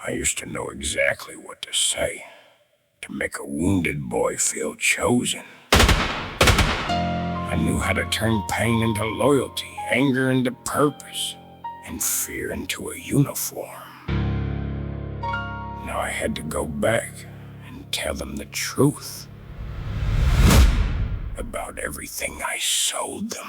I used to know exactly what to say to make a wounded boy feel chosen. I knew how to turn pain into loyalty, anger into purpose, and fear into a uniform. Now I had to go back and tell them the truth about everything I sold them.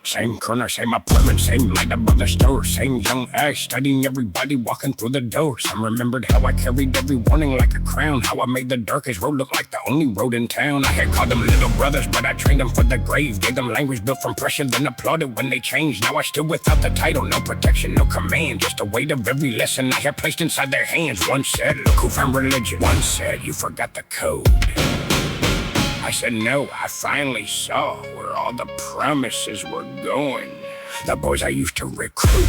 Same corner, same appointment, same light above the store, same young eyes studying everybody walking through the door. Some remembered how I carried every warning like a crown, how I made the darkest road look like the only road in town. I had called them little brothers, but I trained them for the grave, gave them language built from pressure, then applauded when they changed. Now I stood without the title, no protection, no command, just the weight of every lesson I had placed inside their hands. One said, look who found religion. One said, you forgot the code. I said, no, I finally saw where all the promises were going. The boys I used to recruit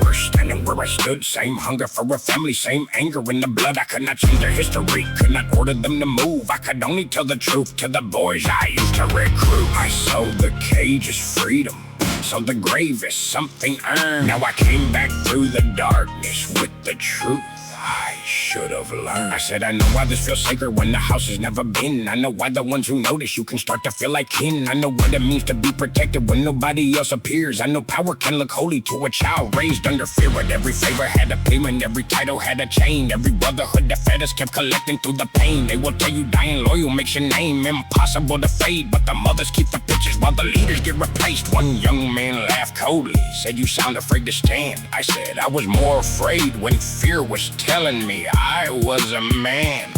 were standing where I stood. Same hunger for a family, same anger in the blood. I could not change their history, could not order them to move. I could only tell the truth to the boys I used to recruit. I sold the cage as freedom, so the grave is something earned. Now I came back through the darkness with the truth I should have learned. I said, I know why this feels sacred when the house has never been. I know why the ones who notice you can start to feel like kin. I know what it means to be protected when nobody else appears. I know power can look holy to a child raised under fear, but every favor had a payment, every title had a chain. Every brotherhood that fed us kept collecting through the pain. They will tell you dying loyal makes your name impossible to fade, but the mothers keep the pictures while the leaders get replaced. One young man laughed coldly, said, you sound afraid to stand. I said, I was more afraid when fear was telling me I was a man.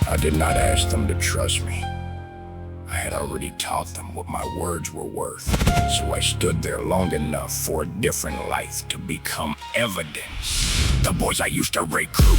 I did not ask them to trust me. I had already taught them what my words were worth. So I stood there long enough for a different life to become evidence. The boys I used to recruit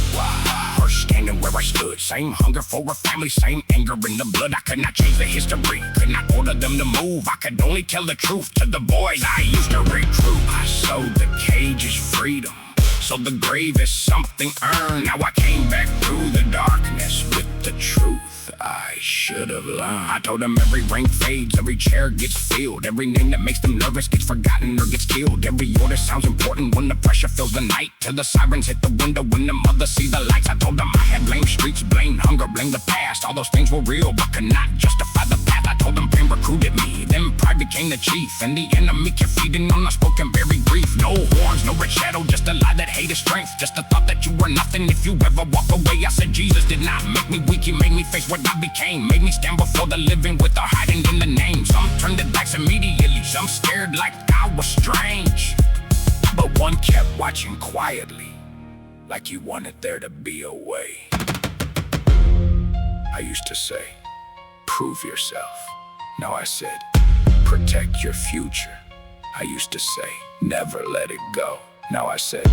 were standing where I stood. Same hunger for a family, same anger in the blood. I could not change the history, could not order them to move. I could only tell the truth to the boys I used to recruit. I sold the cage as freedom, so the grave is something earned. Now I came back through the darkness with the truth I should have learned. I told them every rank fades, every chair gets filled, every name that makes them nervous gets forgotten or gets killed. Every order sounds important when the pressure fills the night, till the sirens hit the window when the mothers see the lights. I told them I had blamed streets, blamed hunger, blamed the past. All those things were real but could not justify the path. I told them pain recruited me, then pride became the chief, and the enemy kept feeding on unspoken buried grief. No horns, no red shadow, just a lie that hated strength, just the thought that you were nothing if you ever walk away. I said Jesus did not make me weak, he made me face what I became, made me stand before the living with a hiding in the name. Some turned their backs immediately, some stared like I was strange, but one kept watching quietly, like he wanted there to be a way. I used to say, prove yourself. Now I said, protect your future. I used to say, never let it go. Now I said,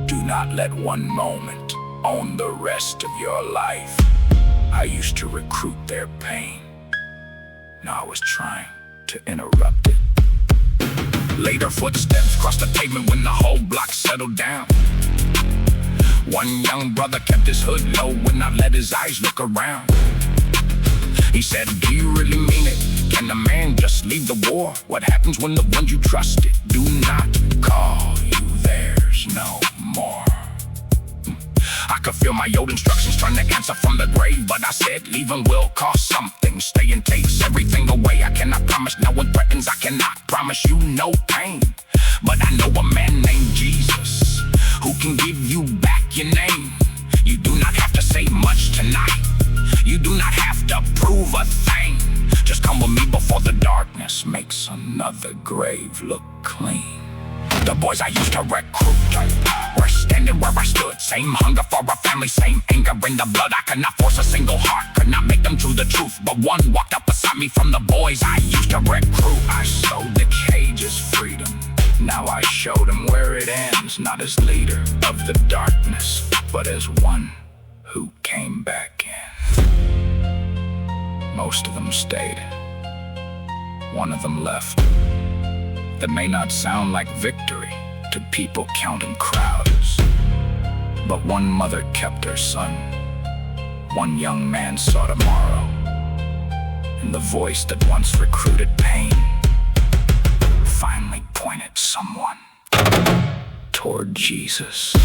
do not let one moment own the rest of your life. I used to recruit their pain. Now I was trying to interrupt it. Later footsteps crossed the pavement when the whole block settled down. One young brother kept his hood low, would not let his eyes look around. He said, do you really mean it? Can a man just leave the war? What happens when the ones you trusted do not call you? There's no more. I could feel my old instructions trying to answer from the grave, but I said leaving will cost something. Staying takes everything away. I cannot promise no one threatens. I cannot promise you no pain, but I know a man named Jesus who can give you back your name. You do not have to say much tonight. You do not have to prove a thing. Just come with me before the darkness makes another grave look clean. The boys I used to recruit were standing where I stood. Same hunger for a family, same anger in the blood. I could not force a single heart, could not make them choose the truth, but one walked up beside me from the boys I used to recruit. I sold the cage as freedom. Now I showed them where it ends, not as leader of the darkness, but as one who came back in. Most of them stayed. One of them left. That may not sound like victory to people counting crowds, but one mother kept her son. One young man saw tomorrow, and the voice that once recruited pain finally pointed someone toward Jesus.